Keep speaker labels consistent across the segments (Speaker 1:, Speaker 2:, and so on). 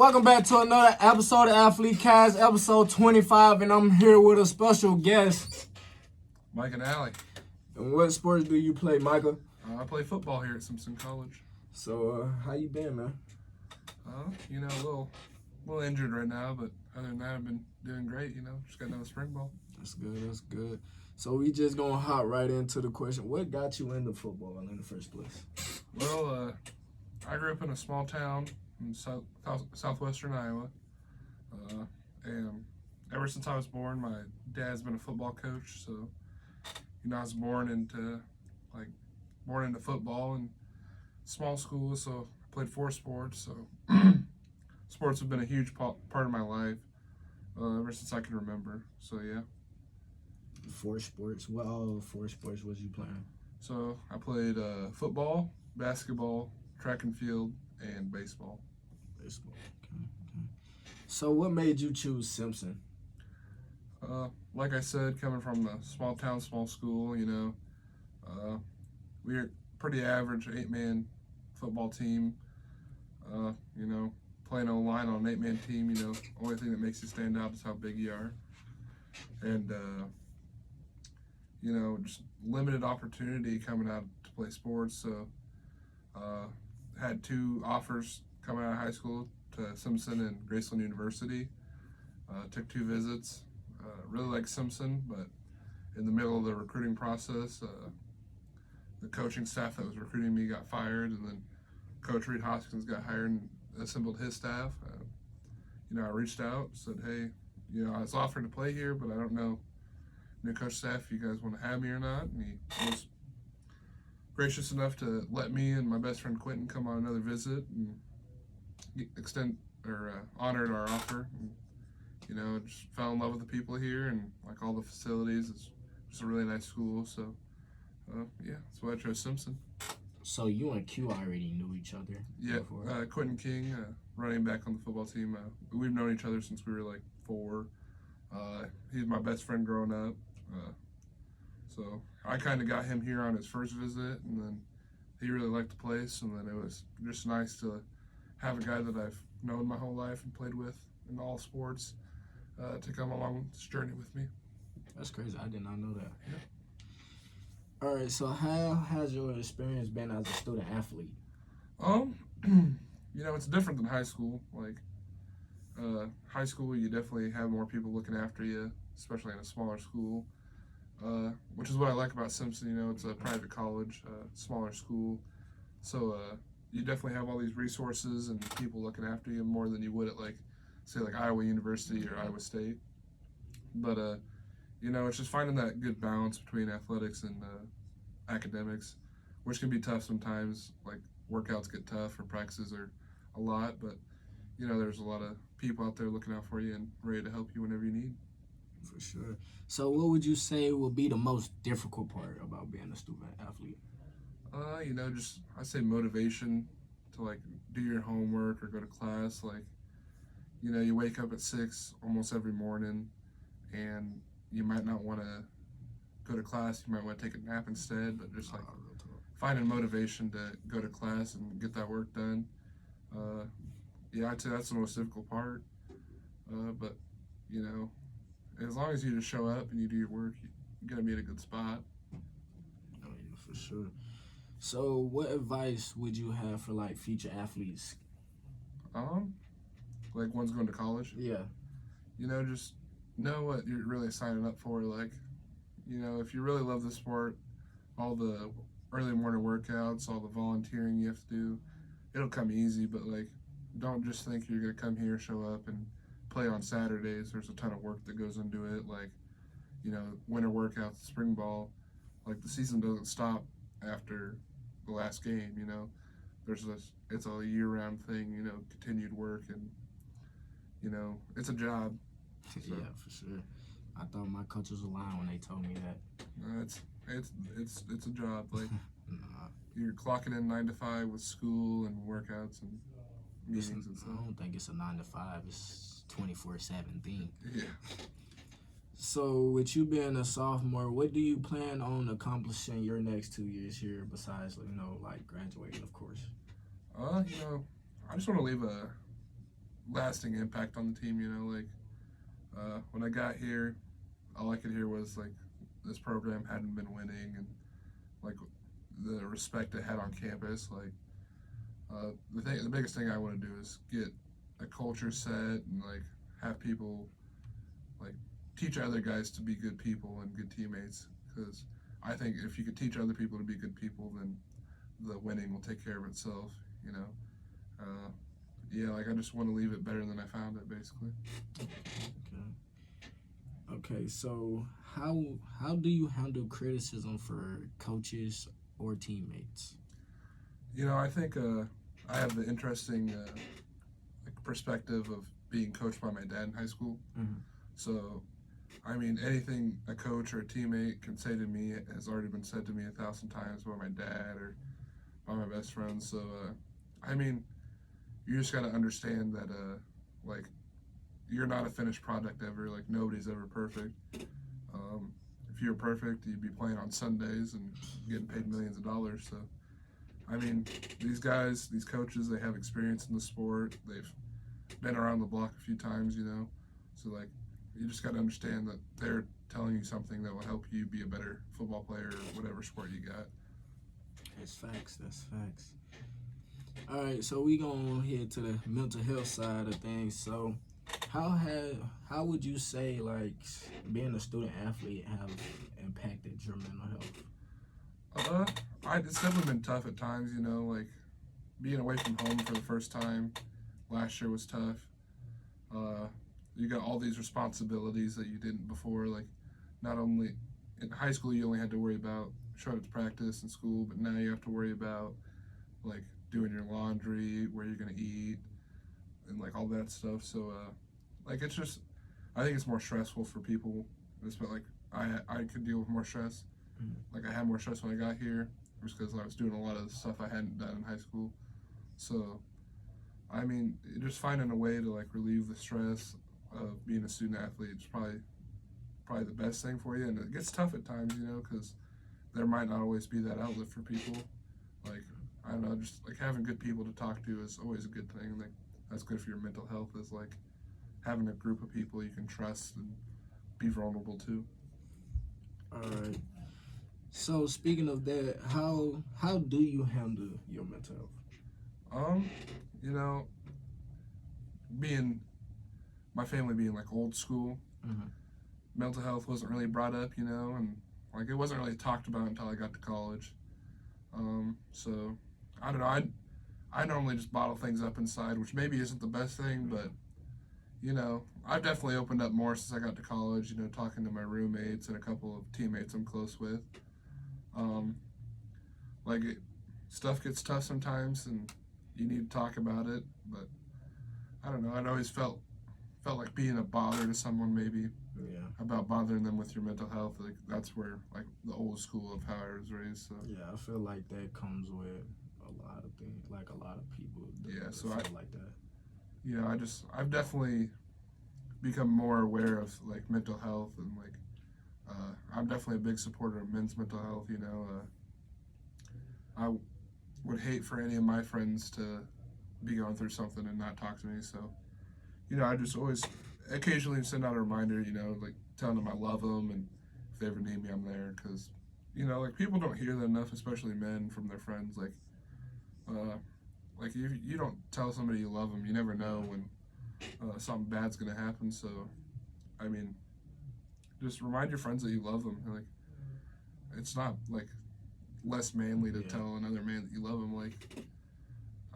Speaker 1: Welcome back to another episode of AthleteCast, episode 25, and I'm here with a special guest.
Speaker 2: Micah and Nally.
Speaker 1: And what sports do you play, Micah?
Speaker 2: I play football here at Simpson College.
Speaker 1: So, how you been, man?
Speaker 2: A little injured right now, but other than that, I've been doing great, Just got another spring ball.
Speaker 1: That's good. So, we just gonna hop right into the question. What got you into football in the first place?
Speaker 2: Well, I grew up in a small town in southwestern Iowa. And ever since I was born, my dad's been a football coach, so I was born into football and small school, so I played 4 sports. So sports have been a huge part of my life ever since I can remember. So yeah.
Speaker 1: 4 sports. What all 4 sports was you playing?
Speaker 2: So I played football, basketball, track and field, and baseball.
Speaker 1: Baseball. Okay. So what made you choose Simpson?
Speaker 2: Like I said, coming from a small town, small school, we were pretty average 8-man football team. Playing O-line on an 8-man team, only thing that makes you stand out is how big you are. And, just limited opportunity coming out to play sports. So, had 2 offers coming out of high school to Simpson and Graceland University. Took 2 visits. Really liked Simpson, but in the middle of the recruiting process, the coaching staff that was recruiting me got fired, and then Coach Reed Hoskins got hired and assembled his staff. I reached out, said, hey, I was offered to play here, but I don't know, new coach staff, if you guys want to have me or not. And he was gracious enough to let me and my best friend Quentin come on another visit and honored our offer. And, just fell in love with the people here and like all the facilities. It's just a really nice school. So, that's why I chose Simpson.
Speaker 1: So you and Q already knew each other?
Speaker 2: Yeah, Quentin King, running back on the football team. We've known each other since we were like 4. He's my best friend growing up. So I kind of got him here on his first visit, and then he really liked the place, and then it was just nice to have a guy that I've known my whole life and played with in all sports to come along this journey with me.
Speaker 1: That's crazy. I did not know that.
Speaker 2: Yeah.
Speaker 1: All right, so how has your experience been as a student athlete?
Speaker 2: It's different than high school. Like, high school, you definitely have more people looking after you, especially in a smaller school, which is what I like about Simpson. It's a private college, smaller school, so you definitely have all these resources and people looking after you more than you would at, say, Iowa University or Iowa State. But, it's just finding that good balance between athletics and academics, which can be tough sometimes. Like, workouts get tough or practices are a lot, but there's a lot of people out there looking out for you and ready to help you whenever you need.
Speaker 1: For sure. So what would you say will be the most difficult part about being a student athlete?
Speaker 2: I say motivation to do your homework or go to class. You wake up at 6 almost every morning, and you might not want to go to class. You might want to take a nap instead, but just finding motivation to go to class and get that work done. I'd say that's the most difficult part. But as long as you just show up and you do your work, you're going to be in a good spot.
Speaker 1: Oh, yeah, for sure. So what advice would you have for, future athletes?
Speaker 2: Ones going to college?
Speaker 1: Yeah.
Speaker 2: Just know what you're really signing up for. If you really love the sport, all the early morning workouts, all the volunteering you have to do, it'll come easy, but, don't just think you're going to come here, show up, and play on Saturdays. There's a ton of work that goes into it, winter workouts, spring ball. The season doesn't stop after the last game, it's a year-round thing, continued work, and, it's a job. So.
Speaker 1: Yeah, for sure. I thought my coaches were lying when they told me that.
Speaker 2: It's a job.
Speaker 1: Nah.
Speaker 2: You're clocking in 9 to 5 with school and workouts and meetings and stuff.
Speaker 1: I don't think it's a 9 to 5. It's 24/7 thing.
Speaker 2: Yeah.
Speaker 1: So with you being a sophomore, what do you plan on accomplishing your next 2 years here besides, graduating, of course?
Speaker 2: I just want to leave a lasting impact on the team. You know, like when I got here, all I could hear was like this program hadn't been winning, and like the respect it had on campus. Like the biggest thing I want to do is get a culture set and like have people like teach other guys to be good people and good teammates. Because I think if you could teach other people to be good people, then the winning will take care of itself. You know. Yeah, like I just want to leave it better than I found it, basically.
Speaker 1: Okay, so how do you handle criticism for coaches or teammates?
Speaker 2: You know, I think I have the interesting like perspective of being coached by my dad in high school.
Speaker 1: Mm-hmm.
Speaker 2: So, I mean, anything a coach or a teammate can say to me has already been said to me 1,000 times by my dad or by my best friends. So, I mean, you just got to understand that, like, you're not a finished product ever. Like, nobody's ever perfect. If you were perfect, you'd be playing on Sundays and getting paid millions of dollars. So, I mean, these guys, these coaches, they have experience in the sport. They've been around the block a few times, you know. So, like, you just got to understand that they're telling you something that will help you be a better football player or whatever sport you got.
Speaker 1: That's facts. That's facts. All right, so we gonna head to the mental health side of things. So, how would you say like being a student athlete have impacted your mental health?
Speaker 2: It's definitely been tough at times, you know, like being away from home for the first time last year was tough. You got all these responsibilities that you didn't before, like not only in high school you only had to worry about showing up to practice in school, but now you have to worry about like doing your laundry, where you're gonna eat, and like all that stuff. So like it's just, I think it's more stressful for people. It's like I could deal with more stress. Like I had more stress when I got here, just because I was doing a lot of the stuff I hadn't done in high school. So, I mean, just finding a way to like relieve the stress of being a student athlete is probably the best thing for you. And it gets tough at times, you know, because there might not always be that outlet for people. Like I don't know, just like having good people to talk to is always a good thing. Like that's good for your mental health. Is like having a group of people you can trust and be vulnerable to.
Speaker 1: All right. So speaking of that, how do you handle your mental health?
Speaker 2: You know, being my family being like old school, mental health wasn't really brought up, you know, and like it wasn't really talked about until I got to college. So I don't know. I normally just bottle things up inside, which maybe isn't the best thing, but you know, I've definitely opened up more since I got to college. You know, talking to my roommates and a couple of teammates I'm close with. Like stuff gets tough sometimes, and you need to talk about it. But I don't know. I'd always felt like being a bother to someone, maybe about bothering them with your mental health. Like that's where like the old school of how I was raised. So
Speaker 1: yeah, I feel like that comes with a lot of things. Like a lot of people.
Speaker 2: So
Speaker 1: feel like that.
Speaker 2: You know, I've definitely become more aware of like mental health and like I'm definitely a big supporter of men's mental health. You know, I would hate for any of my friends to be going through something and not talk to me. So, you know, I just always occasionally send out a reminder, you know, like telling them I love them and if they ever need me, I'm there. Because, you know, like people don't hear that enough, especially men from their friends. Like you don't tell somebody you love them, you never know when something bad's going to happen. So, I mean, just remind your friends that you love them. Like, it's not like less manly to tell another man that you love him. Like,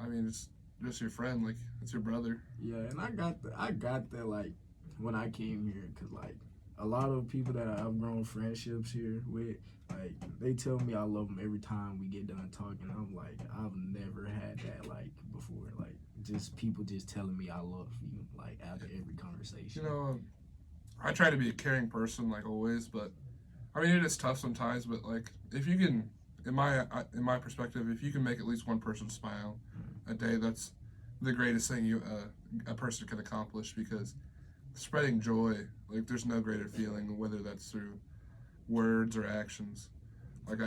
Speaker 2: I mean, it's just your friend. Like, it's your brother.
Speaker 1: Yeah, and I got that like when I came here, cause like a lot of people that I've grown friendships here with, like they tell me I love them every time we get done talking. I'm like, I've never had that like before. Like, just people just telling me I love you like after every conversation.
Speaker 2: You know, I try to be a caring person like always, but I mean it is tough sometimes. But like if you can, in my perspective, if you can make at least one person smile a day, that's the greatest thing a person can accomplish. Because spreading joy, like there's no greater feeling, whether that's through words or actions. Like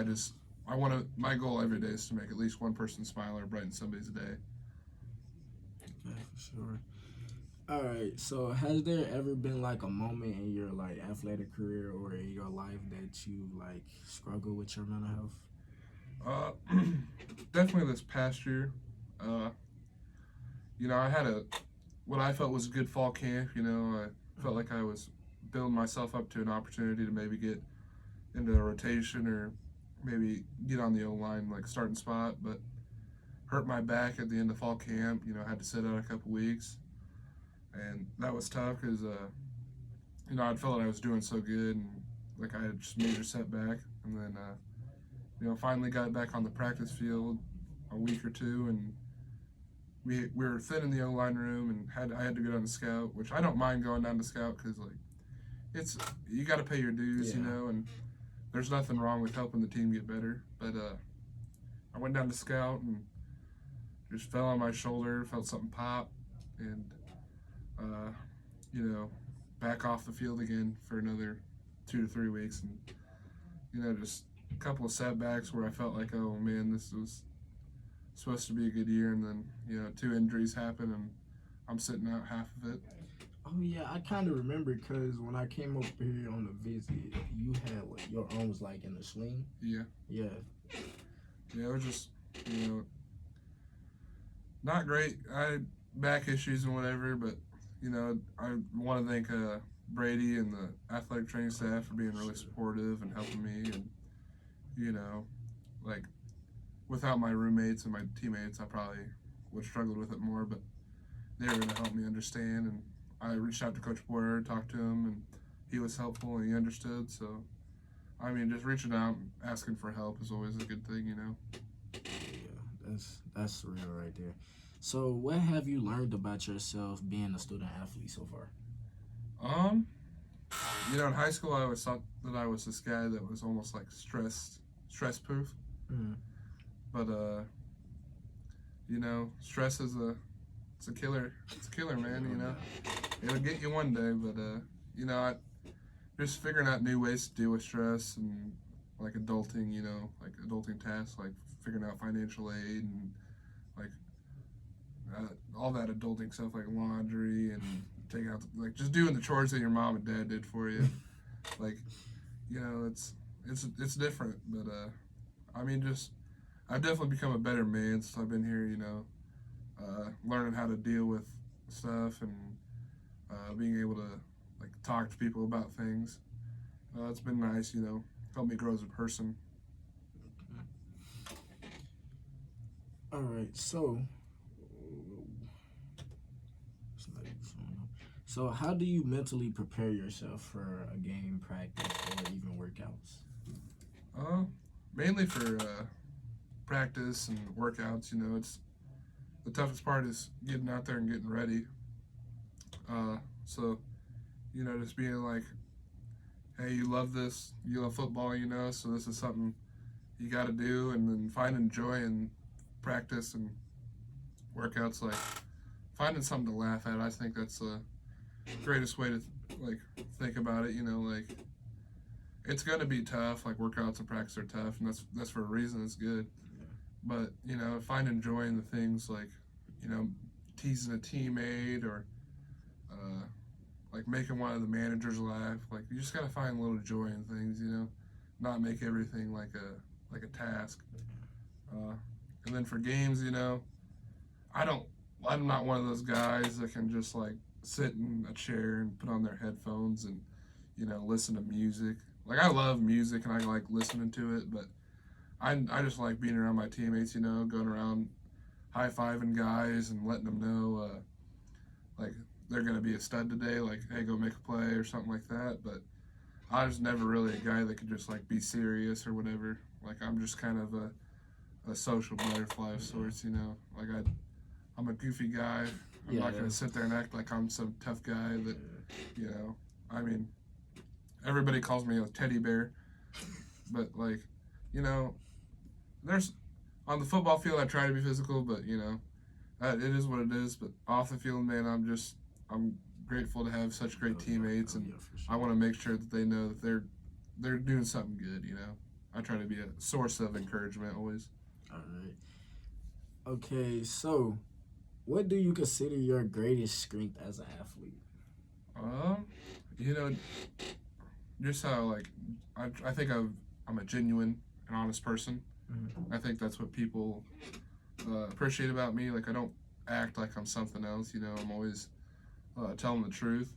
Speaker 2: my goal every day is to make at least one person smile or brighten somebody's day.
Speaker 1: Yeah, for sure. All right. So, has there ever been like a moment in your like athletic career or in your life that you like struggle with your mental health?
Speaker 2: Uh, definitely this past year. Uh, I had what I felt was a good fall camp. I felt like I was building myself up to an opportunity to maybe get into a rotation or maybe get on the O line like starting spot, but hurt my back at the end of fall camp. I had to sit out a couple weeks, and that was tough because I felt like I was doing so good and like I had just major setback, and then finally got back on the practice field a week or two, and we were thin in the O line room, and I had to go down to scout, which I don't mind going down to scout because like it's you got to pay your dues,
Speaker 1: Yeah.
Speaker 2: and there's nothing wrong with helping the team get better. But I went down to scout and just fell on my shoulder, felt something pop, and uh, you know, back off the field again for another 2 to 3 weeks, and just a couple of setbacks where I felt like, oh man, this was supposed to be a good year, and then 2 injuries happen, and I'm sitting out half of it.
Speaker 1: Oh yeah, I kind of remember because when I came up here on the visit, you had like your arm was like in a sling.
Speaker 2: Yeah,
Speaker 1: Yeah.
Speaker 2: it was just not great. I had back issues and whatever, but I want to thank Brady and the athletic training staff for being really supportive and helping me, and like without my roommates and my teammates, I probably would have struggled with it more, but they were going to help me understand, and I reached out to Coach Boyer, talked to him, and he was helpful and he understood. So, I mean, just reaching out and asking for help is always a good thing.
Speaker 1: Yeah, that's real right there. So, what have you learned about yourself being a student athlete so far?
Speaker 2: Um, in high school, I always thought that I was this guy that was almost like stress proof.
Speaker 1: Mm.
Speaker 2: But stress is it's a killer. It's a killer, man. It'll get you one day, but I just figuring out new ways to deal with stress and like adulting. Like adulting tasks, like figuring out financial aid and like all that adulting stuff, like laundry and taking out like just doing the chores that your mom and dad did for you. Like, it's different, but I mean, just I've definitely become a better man since I've been here. Learning how to deal with stuff and being able to like talk to people about things. It's been nice, helped me grow as a person.
Speaker 1: All right, so how do you mentally prepare yourself for a game, practice, or even workouts?
Speaker 2: Mainly for practice and workouts. It's the toughest part is getting out there and getting ready. So, just being like, hey, you love this, you love football, so this is something you got to do, and then finding joy in practice and workouts, like finding something to laugh at. I think that's the greatest way to like think about it. Like it's gonna be tough. Like workouts and practice are tough, and that's for a reason. It's good, but finding joy in the things like teasing a teammate or like making one of the managers laugh. Like you just gotta find a little joy in things. Not make everything like a task. And then for games, I'm not one of those guys that can just like sit in a chair and put on their headphones and listen to music. Like I love music and I like listening to it, but I just like being around my teammates. Going around high-fiving guys and letting them know like they're gonna be a stud today. Like, hey, go make a play or something like that. But I was never really a guy that could just like be serious or whatever. Like I'm just kind of a social butterfly of sorts. Like I'm a goofy guy. I'm not gonna sit there and act like I'm some tough guy that I mean, everybody calls me a teddy bear, but like there's on the football field I try to be physical, but it is what it is. But off the field, man, I'm grateful to have such great teammates, and I want to make sure that they know that they're doing something good. I try to be a source of encouragement always.
Speaker 1: All right. Okay, so What do you consider your greatest strength as an athlete?
Speaker 2: You know, just how like I think I'm a genuine and honest person.
Speaker 1: Mm-hmm.
Speaker 2: I think that's what people appreciate about me. Like I don't act like I'm something else. You know, I'm always telling the truth,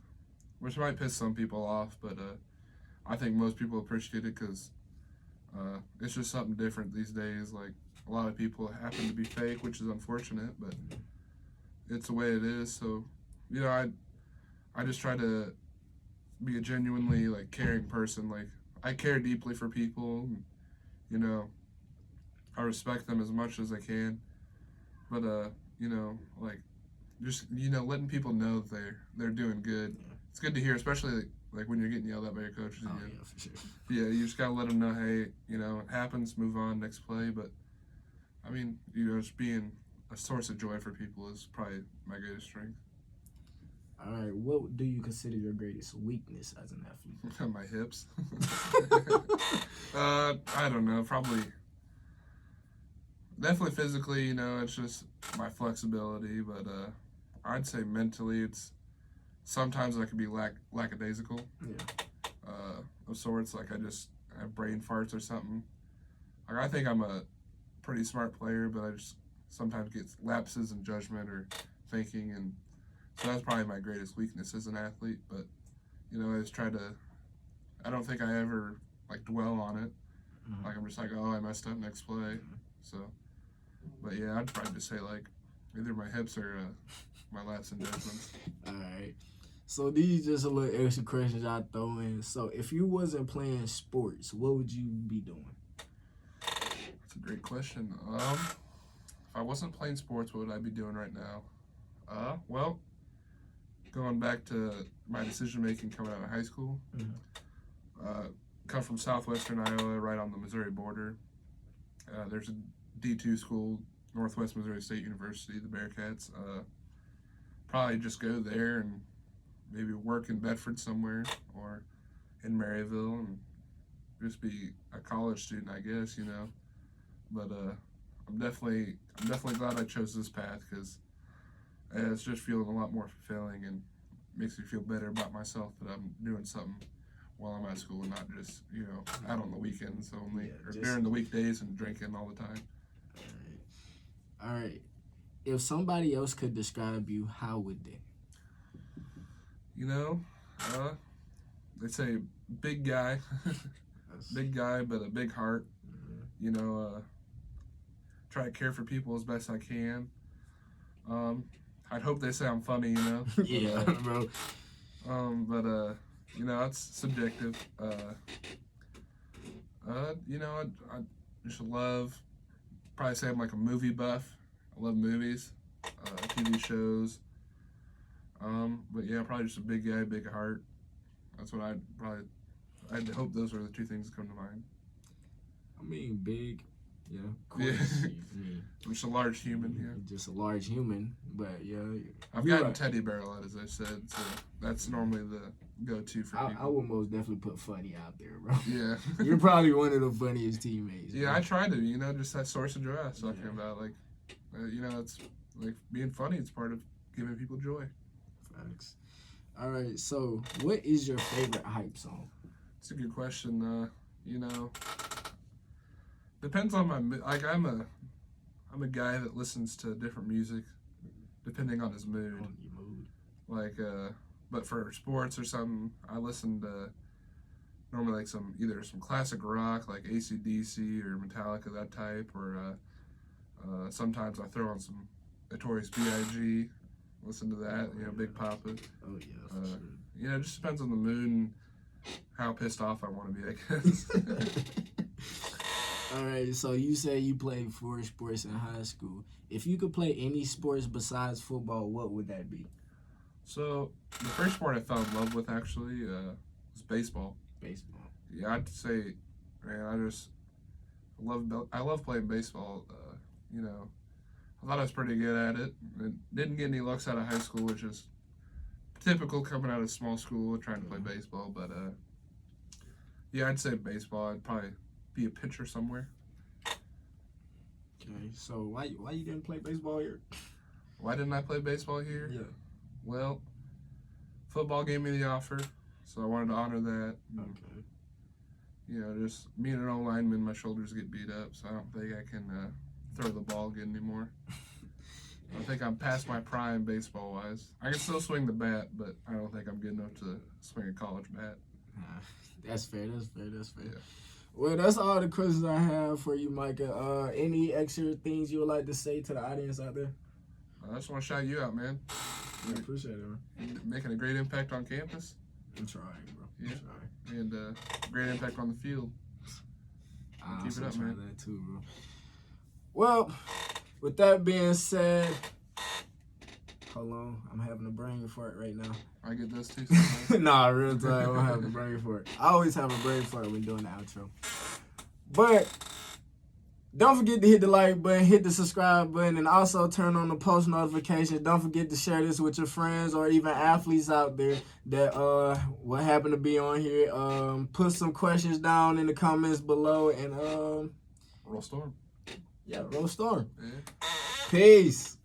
Speaker 2: which might piss some people off, but I think most people appreciate it because it's just something different these days. Like a lot of people happen to be fake, which is unfortunate, but it's the way it is. So, you know, I just try to be a genuinely like caring person. Like I care deeply for people. You know, I respect them as much as I can. But you know, like just letting people know that they're doing good.
Speaker 1: Yeah.
Speaker 2: It's good to hear, especially like when you're getting yelled at by your coaches.
Speaker 1: Oh, yeah, for sure.
Speaker 2: Yeah, you just gotta let them know, hey, you know, it happens, move on, next play. But I mean, you know, just being a source of joy for people is probably my greatest strength.
Speaker 1: All right, what do you consider your greatest weakness as an athlete?
Speaker 2: My hips. I don't know, probably. Definitely physically, you know, it's just my flexibility, but I'd say mentally, it's sometimes I can be lackadaisical.
Speaker 1: Yeah.
Speaker 2: Of sorts, like I just have brain farts or something. Like I think I'm a pretty smart player, but I just sometimes get lapses in judgment or thinking, and so that's probably my greatest weakness as an athlete. But you know, I just try to. I don't think I ever like dwell on it.
Speaker 1: Mm-hmm.
Speaker 2: Like I'm just like, oh, I messed up next play.
Speaker 1: Mm-hmm.
Speaker 2: So, but yeah, I'd probably just say like either my hips or my lapse in judgments.
Speaker 1: All right. So these just a little extra questions I throw in. So if you wasn't playing sports, what would you be doing?
Speaker 2: That's a great question. If I wasn't playing sports, what would I be doing right now? Well, going back to my decision making coming out of high school.
Speaker 1: Mm-hmm.
Speaker 2: Come from southwestern Iowa, right on the Missouri border. There's a D2 school, Northwest Missouri State University, the Bearcats. Probably just go there and maybe work in Bedford somewhere or in Maryville and just be a college student, I guess, you know. But I'm definitely glad I chose this path because it's just feeling a lot more fulfilling and makes me feel better about myself that I'm doing something while I'm at school and not just, you know, out on the weekends only or during the weekdays and drinking all the time.
Speaker 1: All right. If somebody else could describe you, how would they?
Speaker 2: You know, they say big guy, big guy, but a big heart.
Speaker 1: Mm-hmm.
Speaker 2: You know, try to care for people as best I can. I'd hope they say I'm funny, you know.
Speaker 1: Yeah, bro.
Speaker 2: But you know, it's subjective. You know, I just probably say I'm like a movie buff. I love movies, TV shows. But yeah, probably just a big guy, big heart. That's what I'd hope those are the two things that come to mind.
Speaker 1: I mean, big, yeah, of course.
Speaker 2: Yeah. I'm just a large human, yeah.
Speaker 1: Just a large human, but yeah.
Speaker 2: I've gotten teddy bear a lot, as I said, so that's normally the go-to for people.
Speaker 1: I would most definitely put funny out there, bro.
Speaker 2: Yeah.
Speaker 1: You're probably one of the funniest teammates.
Speaker 2: Yeah,
Speaker 1: bro.
Speaker 2: I try to, you know, just that source of joy I was talking about. Like, you know, it's like being funny, it's part of giving people joy.
Speaker 1: Facts. All right, so what is your favorite hype song?
Speaker 2: It's a good question. You know, depends on my like. I'm a guy that listens to different music depending on his mood.
Speaker 1: On your mood.
Speaker 2: Like, but for sports or something, I listen to normally like either some classic rock like AC/DC or Metallica, that type, or sometimes I throw on some Notorious B.I.G. Listen to that, you know, Big Papa.
Speaker 1: Oh yeah, for sure.
Speaker 2: You know, it just depends on the mood and how pissed off I want to be, I guess.
Speaker 1: All right, so you said you played 4 sports in high school. If you could play any sports besides football, what would that be?
Speaker 2: So the first sport I fell in love with actually was baseball.
Speaker 1: Baseball.
Speaker 2: Yeah, I'd say, man, I love playing baseball. You know, I thought I was pretty good at it. Didn't get any looks out of high school, which is typical coming out of small school trying to play baseball. But yeah, I'd say baseball. I'd probably be a pitcher somewhere.
Speaker 1: Okay, so why you didn't play baseball here?
Speaker 2: Why didn't I play baseball here?
Speaker 1: Yeah.
Speaker 2: Well, football gave me the offer, so I wanted to honor that.
Speaker 1: Okay.
Speaker 2: You know, just being an old lineman, my shoulders get beat up, so I don't think I can throw the ball good anymore. I think I'm past my prime baseball-wise. I can still swing the bat, but I don't think I'm good enough to swing a college bat.
Speaker 1: That's fair. Yeah.
Speaker 2: Well,
Speaker 1: that's all the questions I have for you, Micah. Any extra things you would like to say to the audience out there?
Speaker 2: I just want to shout you out, man.
Speaker 1: I appreciate it, man.
Speaker 2: You're making a great impact on campus.
Speaker 1: I'm trying, bro.
Speaker 2: Yeah. And great impact on the field. Keep it up, man.
Speaker 1: That too, bro. Well, with that being said, hold on, I'm having a brain fart right now.
Speaker 2: I get those too sometimes.
Speaker 1: Nah, real time, I don't have a brain fart. I always have a brain fart when doing the outro. But don't forget to hit the like button, hit the subscribe button, and also turn on the post notifications. Don't forget to share this with your friends or even athletes out there that will happen to be on here. Put some questions down in the comments below, and
Speaker 2: Roll Storm.
Speaker 1: yeah, roll storm.
Speaker 2: Yeah.
Speaker 1: Peace.